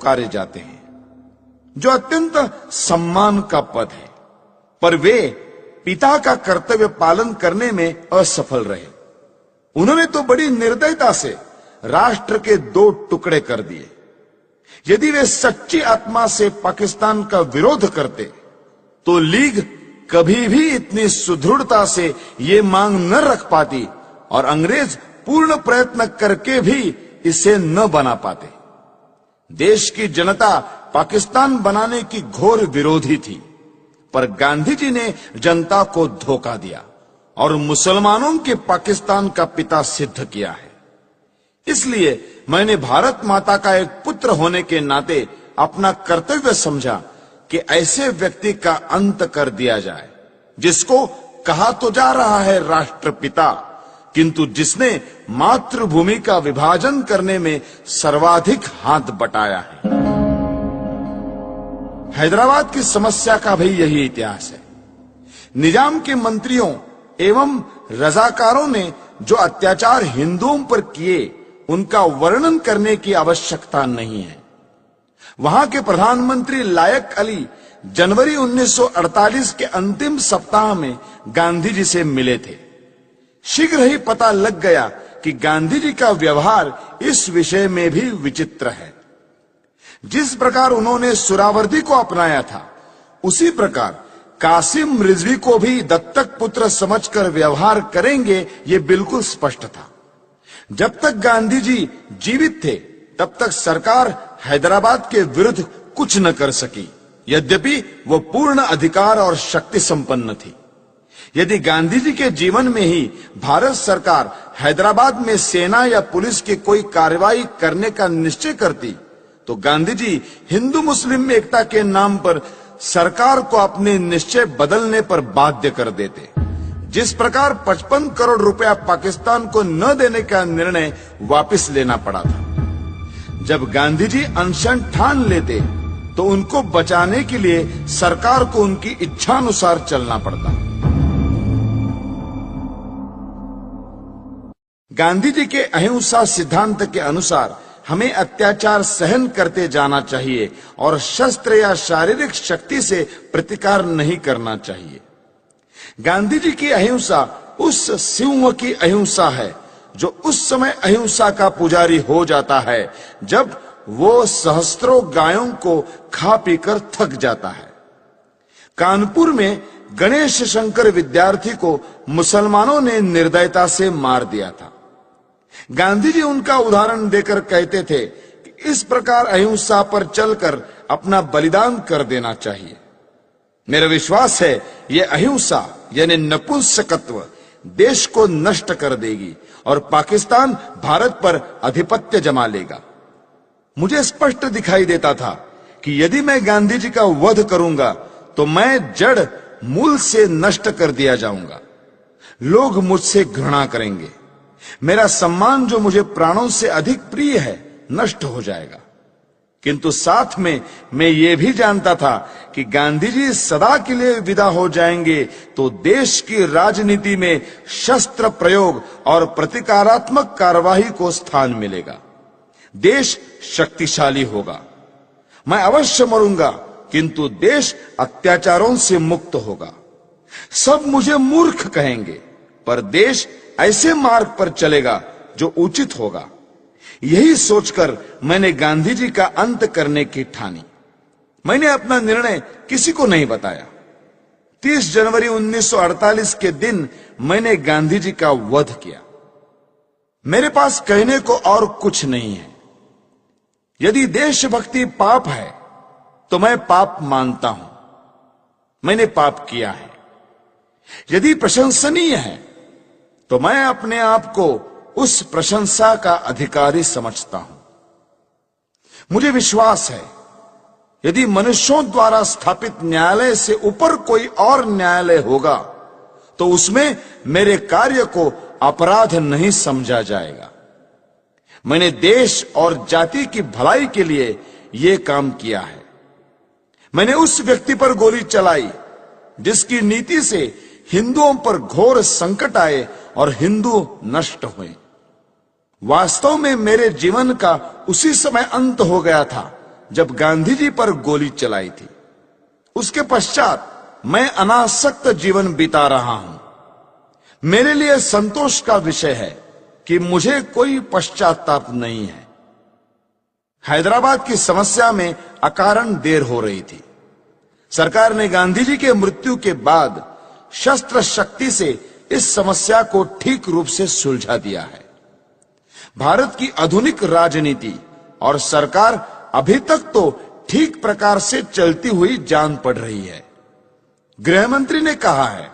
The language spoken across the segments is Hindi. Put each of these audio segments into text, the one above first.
पुकारे जाते हैं, जो अत्यंत सम्मान का पद है, पर वे पिता का कर्तव्य पालन करने में असफल रहे। उन्होंने तो बड़ी निर्दयता से राष्ट्र के 2 टुकड़े कर दिए। यदि वे सच्ची आत्मा से पाकिस्तान का विरोध करते तो लीग कभी भी इतनी सुदृढ़ता से ये मांग न रख पाती और अंग्रेज पूर्ण प्रयत्न करके भी इसे न बना पाते। देश की जनता पाकिस्तान बनाने की घोर विरोधी थी, पर गांधी जी ने जनता को धोखा दिया और मुसलमानों के पाकिस्तान का पिता सिद्ध किया है। इसलिए मैंने भारत माता का एक पुत्र होने के नाते अपना कर्तव्य समझा कि ऐसे व्यक्ति का अंत कर दिया जाए, जिसको कहा तो जा रहा है राष्ट्रपिता, किंतु जिसने मातृभूमि का विभाजन करने में सर्वाधिक हाथ बटाया है। हैदराबाद की समस्या का भी यही इतिहास है। निजाम के मंत्रियों एवं रजाकारों ने जो अत्याचार हिंदुओं पर किए, उनका वर्णन करने की आवश्यकता नहीं है। वहां के प्रधानमंत्री लायक अली जनवरी 1948 के अंतिम सप्ताह में गांधी जी से मिले थे। शीघ्र ही पता लग गया कि गांधी जी का व्यवहार इस विषय में भी विचित्र है। जिस प्रकार उन्होंने सुरावर्दी को अपनाया था, उसी प्रकार कासिम रिजवी को भी दत्तक पुत्र समझकर व्यवहार करेंगे, ये बिल्कुल स्पष्ट था। जब तक गांधी जी जीवित थे, तब तक सरकार हैदराबाद के विरुद्ध कुछ न कर सकी, यद्यपि वो पूर्ण अधिकार और शक्ति संपन्न थी। यदि गांधी जी के जीवन में ही भारत सरकार हैदराबाद में सेना या पुलिस की कोई कार्रवाई करने का निश्चय करती, तो गांधी जी हिंदू मुस्लिम एकता के नाम पर सरकार को अपने निश्चय बदलने पर बाध्य कर देते। जिस प्रकार 55 करोड़ रुपया पाकिस्तान को न देने का निर्णय वापस लेना पड़ा था। जब गांधी जी अनशन ठान लेते, तो उनको बचाने के लिए सरकार को उनकी इच्छानुसार चलना पड़ता। गांधी जी के अहिंसा सिद्धांत के अनुसार हमें अत्याचार सहन करते जाना चाहिए और शस्त्र या शारीरिक शक्ति से प्रतिकार नहीं करना चाहिए। गांधी जी की अहिंसा उस सिंह की अहिंसा है जो उस समय अहिंसा का पुजारी हो जाता है, जब वो सहस्त्रों गायों को खा पीकर थक जाता है। कानपुर में गणेश शंकर विद्यार्थी को मुसलमानों ने निर्दयता से मार दिया था। गांधी जी उनका उदाहरण देकर कहते थे कि इस प्रकार अहिंसा पर चलकर अपना बलिदान कर देना चाहिए। मेरा विश्वास है यह अहिंसा यानी नपुंसकत्व देश को नष्ट कर देगी और पाकिस्तान भारत पर आधिपत्य जमा लेगा। मुझे स्पष्ट दिखाई देता था कि यदि मैं गांधी जी का वध करूंगा तो मैं जड़ मूल से नष्ट कर दिया जाऊंगा। लोग मुझसे घृणा करेंगे। मेरा सम्मान जो मुझे प्राणों से अधिक प्रिय है नष्ट हो जाएगा। किंतु साथ में मैं ये भी जानता था कि गांधी जी सदा के लिए विदा हो जाएंगे तो देश की राजनीति में शस्त्र प्रयोग और प्रतिकारात्मक कार्यवाही को स्थान मिलेगा। देश शक्तिशाली होगा। मैं अवश्य मरूंगा, किंतु देश अत्याचारों से मुक्त होगा। सब मुझे मूर्ख कहेंगे, पर देश ऐसे मार्ग पर चलेगा जो उचित होगा। यही सोचकर मैंने गांधी जी का अंत करने की ठानी। मैंने अपना निर्णय किसी को नहीं बताया। 30 जनवरी 1948 के दिन मैंने गांधी जी का वध किया। मेरे पास कहने को और कुछ नहीं है। यदि देशभक्ति पाप है तो मैं पाप मानता हूं। मैंने पाप किया है। यदि प्रशंसनीय है तो मैं अपने आप को उस प्रशंसा का अधिकारी समझता हूं। मुझे विश्वास है यदि मनुष्यों द्वारा स्थापित न्यायालय से ऊपर कोई और न्यायालय होगा तो उसमें मेरे कार्य को अपराध नहीं समझा जाएगा। मैंने देश और जाति की भलाई के लिए यह काम किया है। मैंने उस व्यक्ति पर गोली चलाई जिसकी नीति से हिंदुओं पर घोर संकट आए और हिंदू नष्ट हुए। वास्तव में मेरे जीवन का उसी समय अंत हो गया था जब गांधी जी पर गोली चलाई थी। उसके पश्चात मैं अनासक्त जीवन बिता रहा हूं। मेरे लिए संतोष का विषय है कि मुझे कोई पश्चाताप नहीं है। हैदराबाद की समस्या में अकारण देर हो रही थी। सरकार ने गांधी जी के मृत्यु के बाद शस्त्र शक्ति से इस समस्या को ठीक रूप से सुलझा दिया है। भारत की आधुनिक राजनीति और सरकार अभी तक तो ठीक प्रकार से चलती हुई जान पड़ रही है। गृहमंत्री ने कहा है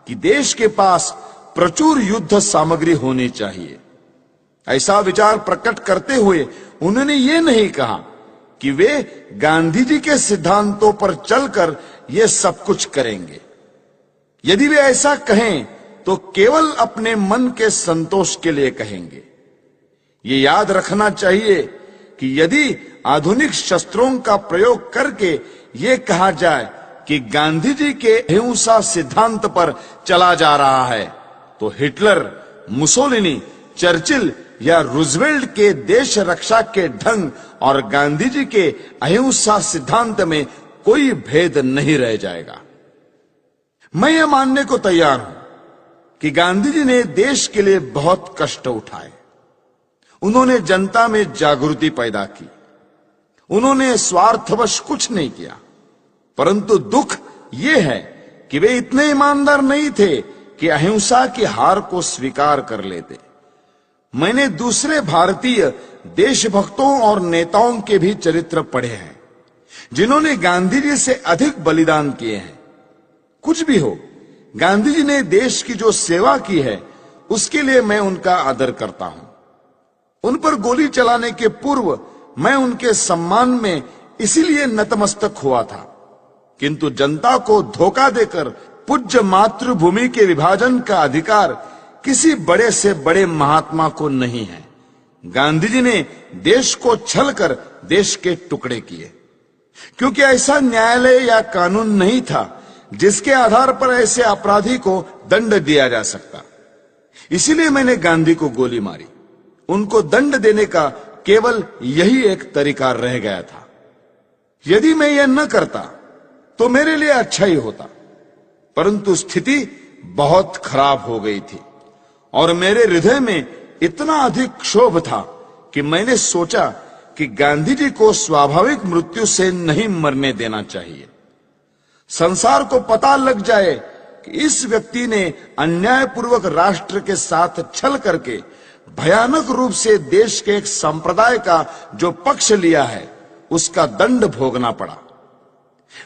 कि देश के पास प्रचुर युद्ध सामग्री होनी चाहिए। ऐसा विचार प्रकट करते हुए उन्होंने ये नहीं कहा कि वे गांधी जी के सिद्धांतों पर चलकर ये सब कुछ करेंगे। यदि वे ऐसा कहें तो केवल अपने मन के संतोष के लिए कहेंगे। ये याद रखना चाहिए कि यदि आधुनिक शस्त्रों का प्रयोग करके ये कहा जाए कि गांधी जी के अहिंसा सिद्धांत पर चला जा रहा है, तो हिटलर, मुसोलिनी, चर्चिल या रूजवेल्ट के देश रक्षा के ढंग और गांधी जी के अहिंसा सिद्धांत में कोई भेद नहीं रह जाएगा। मैं यह मानने को तैयार हूं कि गांधी जी ने देश के लिए बहुत कष्ट उठाए। उन्होंने जनता में जागृति पैदा की। उन्होंने स्वार्थवश कुछ नहीं किया, परंतु दुख यह है कि वे इतने ईमानदार नहीं थे कि अहिंसा की हार को स्वीकार कर लेते। मैंने दूसरे भारतीय देशभक्तों और नेताओं के भी चरित्र पढ़े हैं जिन्होंने गांधी जी से अधिक बलिदान किए हैं। कुछ भी हो, गांधी जी ने देश की जो सेवा की है उसके लिए मैं उनका आदर करता हूं। उन पर गोली चलाने के पूर्व मैं उनके सम्मान में इसीलिए नतमस्तक हुआ था, किंतु जनता को धोखा देकर पूज्य मातृभूमि के विभाजन का अधिकार किसी बड़े से बड़े महात्मा को नहीं है। गांधी जी ने देश को छलकर देश के टुकड़े किए, क्योंकि ऐसा न्यायालय या कानून नहीं था जिसके आधार पर ऐसे अपराधी को दंड दिया जा सकता। इसीलिए मैंने गांधी को गोली मारी। उनको दंड देने का केवल यही एक तरीका रह गया था। यदि मैं यह न करता तो मेरे लिए अच्छा ही होता, परंतु स्थिति बहुत खराब हो गई थी और मेरे हृदय में इतना अधिक क्षोभ था कि मैंने सोचा कि गांधी जी को स्वाभाविक मृत्यु से नहीं मरने देना चाहिए। संसार को पता लग जाए कि इस व्यक्ति ने अन्यायपूर्वक राष्ट्र के साथ छल करके भयानक रूप से देश के एक संप्रदाय का जो पक्ष लिया है उसका दंड भोगना पड़ा।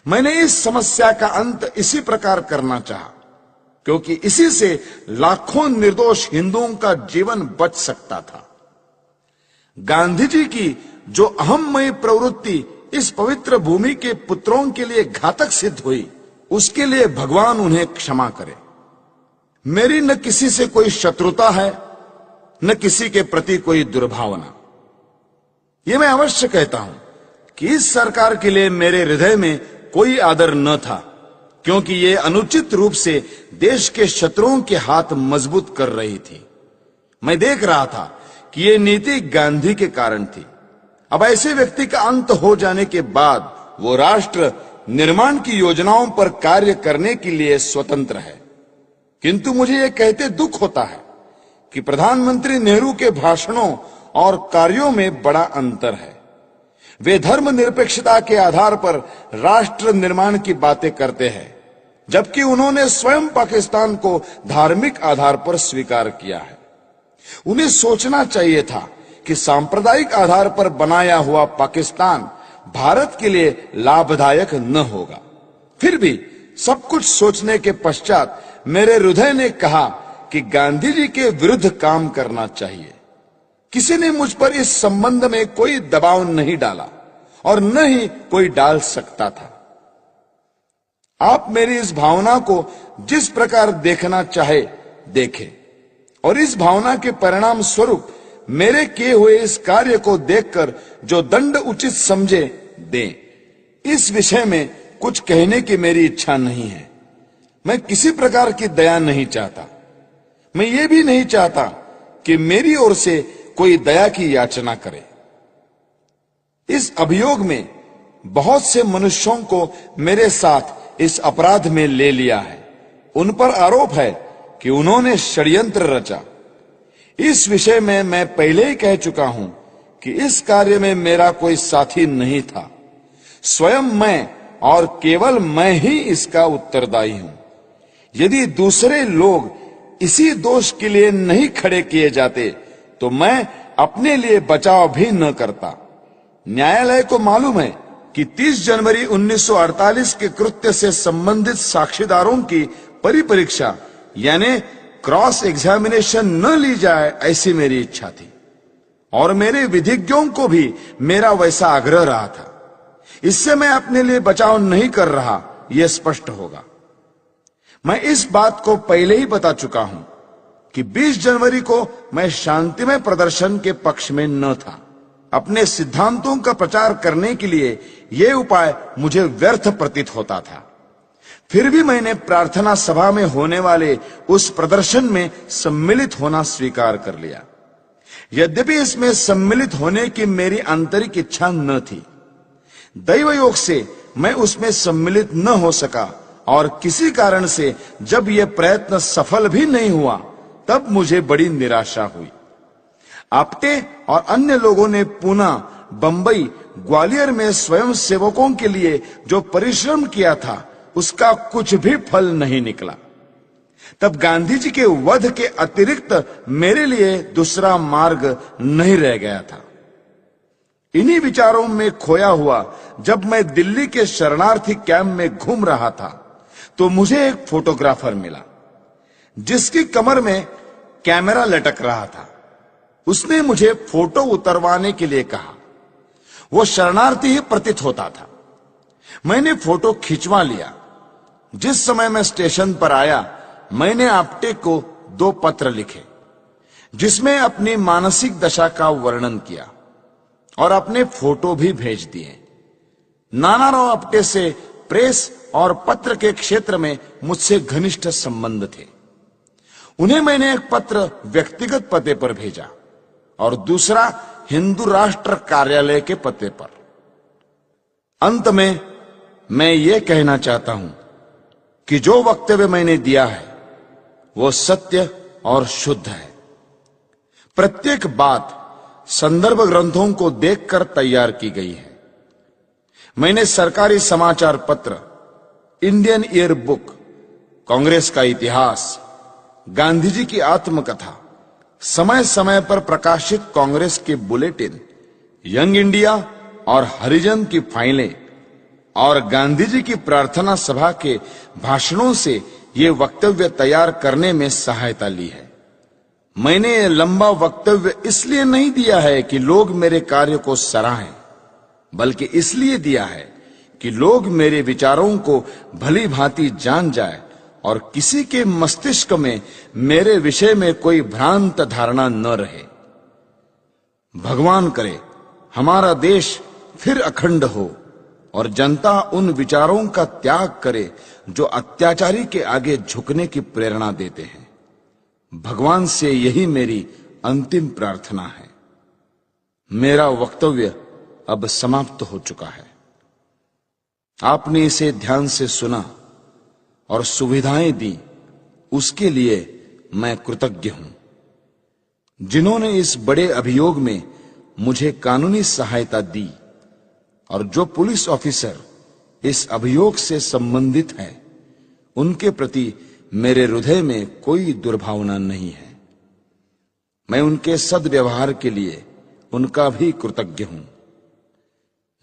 मैंने इस समस्या का अंत इसी प्रकार करना चाहा, क्योंकि इसी से लाखों निर्दोष हिंदुओं का जीवन बच सकता था। गांधी जी की जो अहममयी प्रवृत्ति इस पवित्र भूमि के पुत्रों के लिए घातक सिद्ध हुई, उसके लिए भगवान उन्हें क्षमा करे। मेरी न किसी से कोई शत्रुता है, न किसी के प्रति कोई दुर्भावना। यह मैं अवश्य कहता हूं कि इस सरकार के लिए मेरे हृदय में कोई आदर न था, क्योंकि ये अनुचित रूप से देश के शत्रुओं के हाथ मजबूत कर रही थी। मैं देख रहा था कि ये नीति गांधी के कारण थी। अब ऐसे व्यक्ति का अंत हो जाने के बाद वो राष्ट्र निर्माण की योजनाओं पर कार्य करने के लिए स्वतंत्र है। किंतु मुझे यह कहते दुख होता है कि प्रधानमंत्री नेहरू के भाषणों और कार्यों में बड़ा अंतर है। वे धर्मनिरपेक्षता के आधार पर राष्ट्र निर्माण की बातें करते हैं, जबकि उन्होंने स्वयं पाकिस्तान को धार्मिक आधार पर स्वीकार किया है। उन्हें सोचना चाहिए था कि सांप्रदायिक आधार पर बनाया हुआ पाकिस्तान भारत के लिए लाभदायक न होगा। फिर भी सब कुछ सोचने के पश्चात मेरे हृदय ने कहा कि गांधी जी के विरुद्ध काम करना चाहिए। किसी ने मुझ पर इस संबंध में कोई दबाव नहीं डाला और न ही कोई डाल सकता था। आप मेरी इस भावना को जिस प्रकार देखना चाहे देखें, और इस भावना के परिणाम स्वरूप मेरे किए हुए इस कार्य को देखकर जो दंड उचित समझे दें। इस विषय में कुछ कहने की मेरी इच्छा नहीं है। मैं किसी प्रकार की दया नहीं चाहता। मैं ये भी नहीं चाहता कि मेरी ओर से कोई दया की याचना करे। इस अभियोग में बहुत से मनुष्यों को मेरे साथ इस अपराध में ले लिया है। उन पर आरोप है कि उन्होंने षड्यंत्र रचा। इस विषय में मैं पहले ही कह चुका हूं कि इस कार्य में मेरा कोई साथी नहीं था। स्वयं मैं और केवल मैं ही इसका उत्तरदायी हूं। यदि दूसरे लोग इसी दोष के लिए नहीं खड़े किए जाते तो मैं अपने लिए बचाव भी न करता। न्यायालय को मालूम है कि 30 जनवरी 1948 के कृत्य से संबंधित साक्षीदारों की परिपरीक्षा यानी क्रॉस एग्जामिनेशन न ली जाए, ऐसी मेरी इच्छा थी और मेरे विधिज्ञों को भी मेरा वैसा आग्रह रहा था। इससे मैं अपने लिए बचाव नहीं कर रहा, यह स्पष्ट होगा। मैं इस बात को पहले ही बता चुका हूं कि 20 जनवरी को मैं शांतिमय प्रदर्शन के पक्ष में न था। अपने सिद्धांतों का प्रचार करने के लिए यह उपाय मुझे व्यर्थ प्रतीत होता था। फिर भी मैंने प्रार्थना सभा में होने वाले उस प्रदर्शन में सम्मिलित होना स्वीकार कर लिया। यद्यपि इसमें सम्मिलित होने की मेरी आंतरिक इच्छा न थी। दैव योग से मैं उसमें सम्मिलित न हो सका और किसी कारण से जब यह प्रयत्न सफल भी नहीं हुआ तब मुझे बड़ी निराशा हुई। आप्टे और अन्य लोगों ने पूना, बंबई, ग्वालियर में स्वयं सेवकों के लिए जो परिश्रम किया था उसका कुछ भी फल नहीं निकला। तब गांधी जी के वध के अतिरिक्त मेरे लिए दूसरा मार्ग नहीं रह गया था। इन्हीं विचारों में खोया हुआ जब मैं दिल्ली के शरणार्थी कैंप में घूम रहा था तो मुझे एक फोटोग्राफर मिला जिसकी कमर में कैमरा लटक रहा था। उसने मुझे फोटो उतरवाने के लिए कहा। वो शरणार्थी ही प्रतीत होता था। मैंने फोटो खिंचवा लिया। जिस समय मैं स्टेशन पर आया मैंने आप्टे को 2 पत्र लिखे जिसमें अपनी मानसिक दशा का वर्णन किया और अपने फोटो भी भेज दिए। नानाराव आप्टे से प्रेस और पत्र के क्षेत्र में मुझसे घनिष्ठ संबंध थे। उन्हें मैंने एक पत्र व्यक्तिगत पते पर भेजा और दूसरा हिंदू राष्ट्र कार्यालय के पते पर। अंत में मैं ये कहना चाहता हूं कि जो वक्तव्य मैंने दिया है वो सत्य और शुद्ध है। प्रत्येक बात संदर्भ ग्रंथों को देखकर तैयार की गई है। मैंने सरकारी समाचार पत्र, इंडियन ईयर बुक, कांग्रेस का इतिहास, गांधी जी की आत्मकथा, समय समय पर प्रकाशित कांग्रेस के बुलेटिन, यंग इंडिया और हरिजन की फाइलें और गांधी जी की प्रार्थना सभा के भाषणों से ये वक्तव्य तैयार करने में सहायता ली है। मैंने ये लंबा वक्तव्य इसलिए नहीं दिया है कि लोग मेरे कार्य को सराहें, बल्कि इसलिए दिया है कि लोग मेरे विचारों को भली भांति जान जाए और किसी के मस्तिष्क में मेरे विषय में कोई भ्रांत धारणा न रहे। भगवान करे हमारा देश फिर अखंड हो और जनता उन विचारों का त्याग करे जो अत्याचारी के आगे झुकने की प्रेरणा देते हैं। भगवान से यही मेरी अंतिम प्रार्थना है। मेरा वक्तव्य अब समाप्त हो चुका है। आपने इसे ध्यान से सुना और सुविधाएं दी, उसके लिए मैं कृतज्ञ हूं। जिन्होंने इस बड़े अभियोग में मुझे कानूनी सहायता दी और जो पुलिस ऑफिसर इस अभियोग से संबंधित है, उनके प्रति मेरे हृदय में कोई दुर्भावना नहीं है। मैं उनके सद्व्यवहार के लिए उनका भी कृतज्ञ हूं।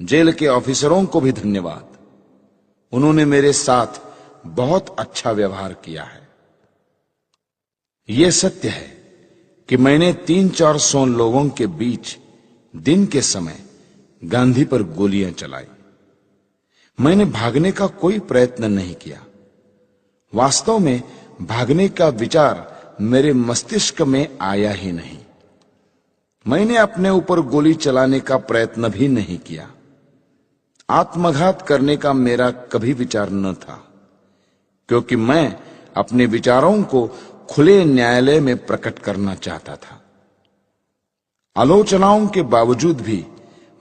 जेल के ऑफिसरों को भी धन्यवाद। उन्होंने मेरे साथ बहुत अच्छा व्यवहार किया है। यह सत्य है कि मैंने 300-400 लोगों के बीच दिन के समय गांधी पर गोलियां चलाई। मैंने भागने का कोई प्रयत्न नहीं किया। वास्तव में भागने का विचार मेरे मस्तिष्क में आया ही नहीं। मैंने अपने ऊपर गोली चलाने का प्रयत्न भी नहीं किया। आत्मघात करने का मेरा कभी विचार न था, क्योंकि मैं अपने विचारों को खुले न्यायालय में प्रकट करना चाहता था। आलोचनाओं के बावजूद भी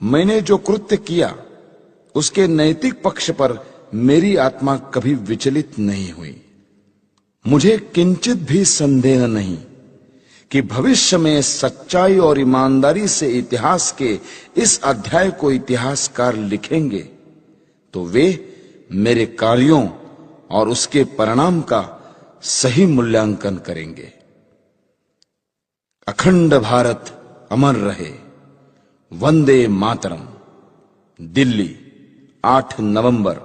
मैंने जो कृत्य किया उसके नैतिक पक्ष पर मेरी आत्मा कभी विचलित नहीं हुई। मुझे किंचित भी संदेह नहीं कि भविष्य में सच्चाई और ईमानदारी से इतिहास के इस अध्याय को इतिहासकार लिखेंगे तो वे मेरे कार्यों और उसके परिणाम का सही मूल्यांकन करेंगे। अखंड भारत अमर रहे। वंदे मातरम। दिल्ली, 8 नवंबर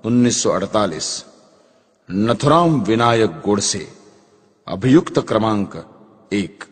1948। नथुराम विनायक गोडसे। अभियुक्त क्रमांक 1।